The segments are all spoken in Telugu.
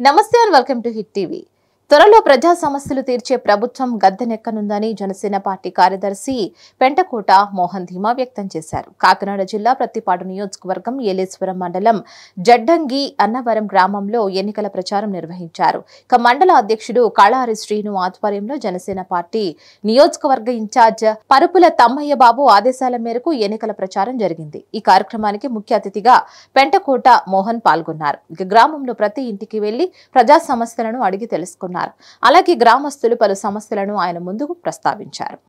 నమస్తే and welcome to hit TV. త్వరలో ప్రజా సమస్యలు తీర్చే ప్రభుత్వం గద్దెనెక్కనుందని జనసేన పార్టీ కార్యదర్శి పెంటకోట మోహన్ ధీమా వ్యక్తం చేశారు. కాకినాడ జిల్లా ప్రత్తిపాడు నియోజకవర్గం ఏలేశ్వరం మండలం జడ్డంగి అన్నవరం గ్రామంలో ఎన్నికల ప్రచారం నిర్వహించారు. ఇక మండల అధ్యక్షుడు కళారి శ్రీను ఆధ్వర్యంలో జనసేన పార్టీ నియోజకవర్గ ఇన్ఛార్జ్ పరుపుల తమ్మయ్య బాబు ఆదేశాల మేరకు ఎన్నికల ప్రచారం జరిగింది. ఈ కార్యక్రమానికి ముఖ్య అతిథిగా పెంటకోట మోహన్ పాల్గొన్నారు. ఇక గ్రామంలో ప్రతి ఇంటికి వెళ్లి ప్రజా సమస్యలను అడిగి తెలుసుకున్నారు. అలాగే గ్రామస్తులు పలు సమస్యలను ఆయన ముందుకు ప్రస్తావించారు.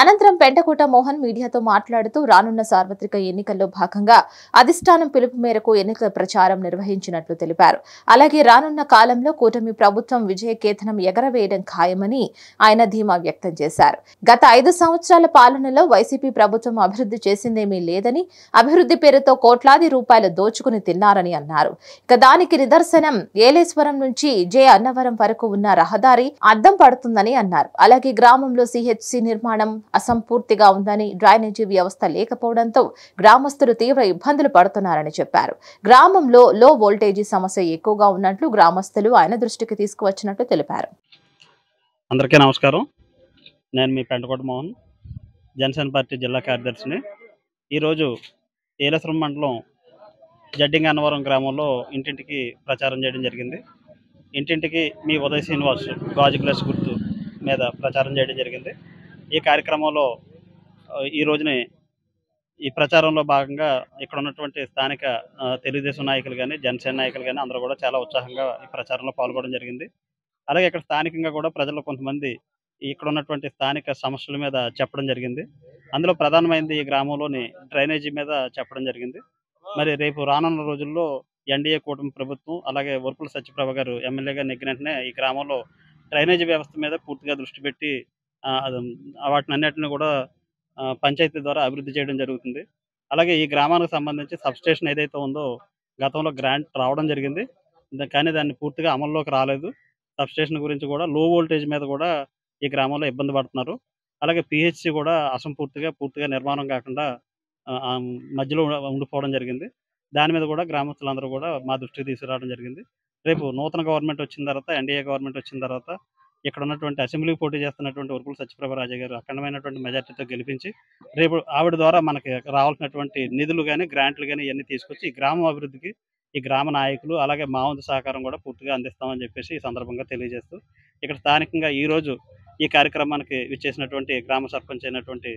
అనంతరం పెంటకోట మోహన్ మీడియాతో మాట్లాడుతూ రానున్న సార్వత్రిక ఎన్నికల్లో భాగంగా అధిష్టానం పిలుపు మేరకు ఎన్నికల ప్రచారం నిర్వహించినట్లు తెలిపారు. అలాగే రానున్న కాలంలో కూటమి ప్రభుత్వం విజయకేతనం ఎగరవేయడం ఖాయమని ఆయన ధీమా వ్యక్తం చేశారు. గత 5 సంవత్సరాల పాలనలో వైసీపీ ప్రభుత్వం అభివృద్ధి చేసిందేమీ లేదని, అభివృద్ధి పేరుతో కోట్లాది రూపాయలు దోచుకుని తిన్నారని అన్నారు. ఇక దానికి నిదర్శనం ఏలేశ్వరం నుంచి అన్నవరం వరకు ఉన్న రహదారి అద్దం పడుతుందని అన్నారు. అలాగే గ్రామంలో సిహెచ్సి నిర్మాణం అసంపూర్తిగా ఉందని, డ్రైనేజీ వ్యవస్థ లేకపోవడంతో గ్రామస్తులు తీవ్ర ఇబ్బందులు పడుతున్నారని చెప్పారు. గ్రామంలో లో వోల్టేజీ సమస్య ఎక్కువగా ఉన్నట్లు గ్రామస్తులు ఆయన దృష్టికి తీసుకువచ్చినట్లు తెలిపారు. అందరికీ నమస్కారం. నేను మీ పెంటకోట మోహన్, జనసేన పార్టీ జిల్లా కార్యదర్శిని. ఈరోజు ఏలేశ్వరం మండలం జడ్డింగ్ అన్నవరం గ్రామంలో ఇంటింటికి ప్రచారం చేయడం జరిగింది. ఇంటింటికి మీ ఉదయ్ శ్రీనివాస్ గాజు గ్లాస్ గుర్తు మీద ప్రచారం చేయడం జరిగింది. ఈ కార్యక్రమంలో ఈ రోజుని ఈ ప్రచారంలో భాగంగా ఇక్కడ ఉన్నటువంటి స్థానిక తెలుగుదేశం నాయకులు కానీ, జనసేన నాయకులు కానీ అందరూ కూడా చాలా ఉత్సాహంగా ఈ ప్రచారంలో పాల్గొనడం జరిగింది. అలాగే ఇక్కడ స్థానికంగా కూడా ప్రజలు కొంతమంది ఇక్కడ ఉన్నటువంటి స్థానిక సమస్యల మీద చెప్పడం జరిగింది. అందులో ప్రధానమైనది ఈ గ్రామంలోని డ్రైనేజీ మీద చెప్పడం జరిగింది. మరి రేపు రానున్న రోజుల్లో ఎన్డీఏ కూటమి ప్రభుత్వం అలాగే వర్పుల సత్యప్రభ గారు ఎమ్మెల్యేగా నెగ్గిన వెంటనే ఈ గ్రామంలో డ్రైనేజీ వ్యవస్థ మీద పూర్తిగా దృష్టి పెట్టి వాటిని అన్నిటిని కూడా పంచాయతీ ద్వారా అభివృద్ధి చేయడం జరుగుతుంది. అలాగే ఈ గ్రామానికి సంబంధించి సబ్స్టేషన్ ఏదైతే ఉందో గతంలో గ్రాంట్ రావడం జరిగింది, కానీ దాన్ని పూర్తిగా అమల్లోకి రాలేదు. సబ్స్టేషన్ గురించి కూడా లో వోల్టేజ్ మీద కూడా ఈ గ్రామంలో ఇబ్బంది పడుతున్నారు. అలాగే పిహెచ్సి కూడా పూర్తిగా నిర్మాణం కాకుండా మధ్యలో ఉండిపోవడం జరిగింది. దాని మీద కూడా గ్రామస్తులందరూ కూడా మా దృష్టికి తీసుకురావడం జరిగింది. రేపు నూతన గవర్నమెంట్ వచ్చిన తర్వాత, ఎన్డీఏ గవర్నమెంట్ వచ్చిన తర్వాత ఇక్కడ ఉన్నటువంటి అసెంబ్లీకి పోటీ చేస్తున్నటువంటి వర్పుల సత్యప్రభ రాజా గారు అఖండమైనటువంటి మెజార్టీతో గెలిపించి రేపు ఆవిడ ద్వారా మనకి రావాల్సినటువంటి నిధులు కానీ, గ్రాంట్లు కానీ ఇవన్నీ తీసుకొచ్చి ఈ గ్రామం అభివృద్ధికి ఈ గ్రామ నాయకులు అలాగే మా వంతు సహకారం కూడా పూర్తిగా అందిస్తామని చెప్పేసి ఈ సందర్భంగా తెలియజేస్తూ, ఇక్కడ స్థానికంగా ఈరోజు ఈ కార్యక్రమానికి విచ్చేసినటువంటి గ్రామ సర్పంచ్ అయినటువంటి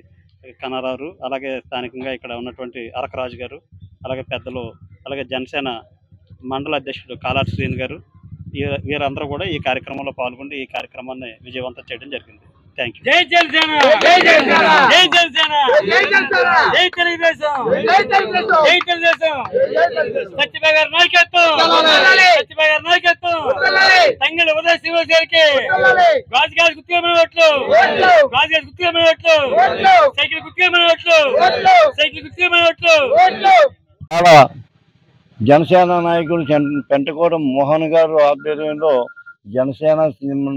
కనారారు, అలాగే స్థానికంగా ఇక్కడ ఉన్నటువంటి అరకరాజు గారు, అలాగే పెద్దలు, అలాగే జనసేన మండల అధ్యక్షుడు కాళారి శ్రీను గారు, వీరందరూ కూడా ఈ కార్యక్రమంలో పాల్గొని ఈ కార్యక్రమాన్ని విజయవంతం చేయడం జరిగింది. Thank you. జై జనసేన, జై జనసేన, జై జనసేన, జై జనసేన, జై తెలుగుదేశం, జై తెలుగుదేశం, జై తెలుగుదేశం. సత్యప్రభ గారి నాయకత్వం, సత్యప్రభ గారి నాయకత్వం, తంగెళ్ళ ఉదయ్ శ్రీనివాస్ గారికి రాజకీయాలు గుర్తుగా ఓట్లు, రాజకీయాలు గుర్తుగా ఓట్లు, సైకిల్ గుర్తుగా ఓట్లు, సైకిల్ గుర్తుగా ఓట్లు. జనసేన నాయకులు పెంటకోట మోహన్ గారు ఆధ్వర్యంలో జనసేన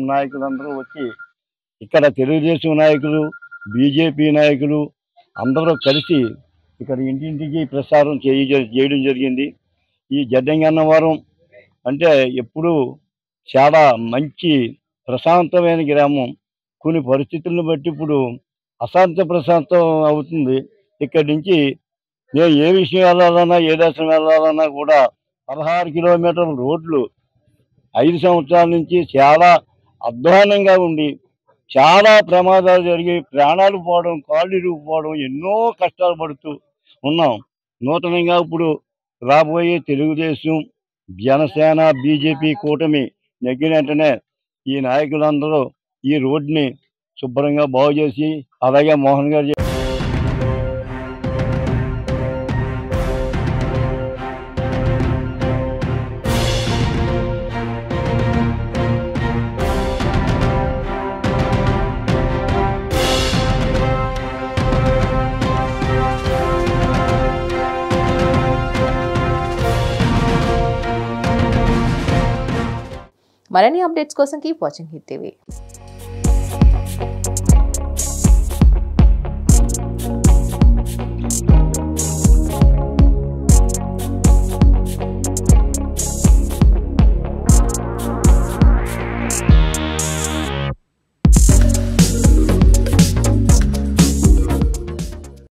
నాయకులందరూ వచ్చి ఇక్కడ తెలుగుదేశం నాయకులు, బీజేపీ నాయకులు అందరూ కలిసి ఇక్కడ ఇంటింటికి ప్రచారం చేయడం జరిగింది. ఈ జడ్డంగి అన్నవరం అంటే ఎప్పుడూ చాలా మంచి ప్రశాంతమైన గ్రామం. కొన్ని పరిస్థితులను బట్టి ఇప్పుడు అశాంత ప్రశాంతం అవుతుంది. ఇక్కడి నుంచి నేను ఏ విషయం వెళ్ళాలన్నా, ఏ దేశం వెళ్ళాలన్నా కూడా 16 కిలోమీటర్ల రోడ్లు 5 సంవత్సరాల నుంచి చాలా అధ్వానంగా ఉండి చాలా ప్రమాదాలు జరిగి ప్రాణాలు పోవడం, కాళ్ళు ఇరుక్కుపోవడం, ఎన్నో కష్టాలు పడుతూ ఉన్నాం. నూతనంగా ఇప్పుడు రాబోయే తెలుగుదేశం, జనసేన, బీజేపీ కూటమి నెగ్గిన వెంటనే ఈ నాయకులందరూ ఈ రోడ్ని శుభ్రంగా బాగు చేసి, అలాగే మోహన్ గారు మరిన్ని అప్డేట్స్ కోసం కీప్ వాచింగ్ హిట్ టీవీ.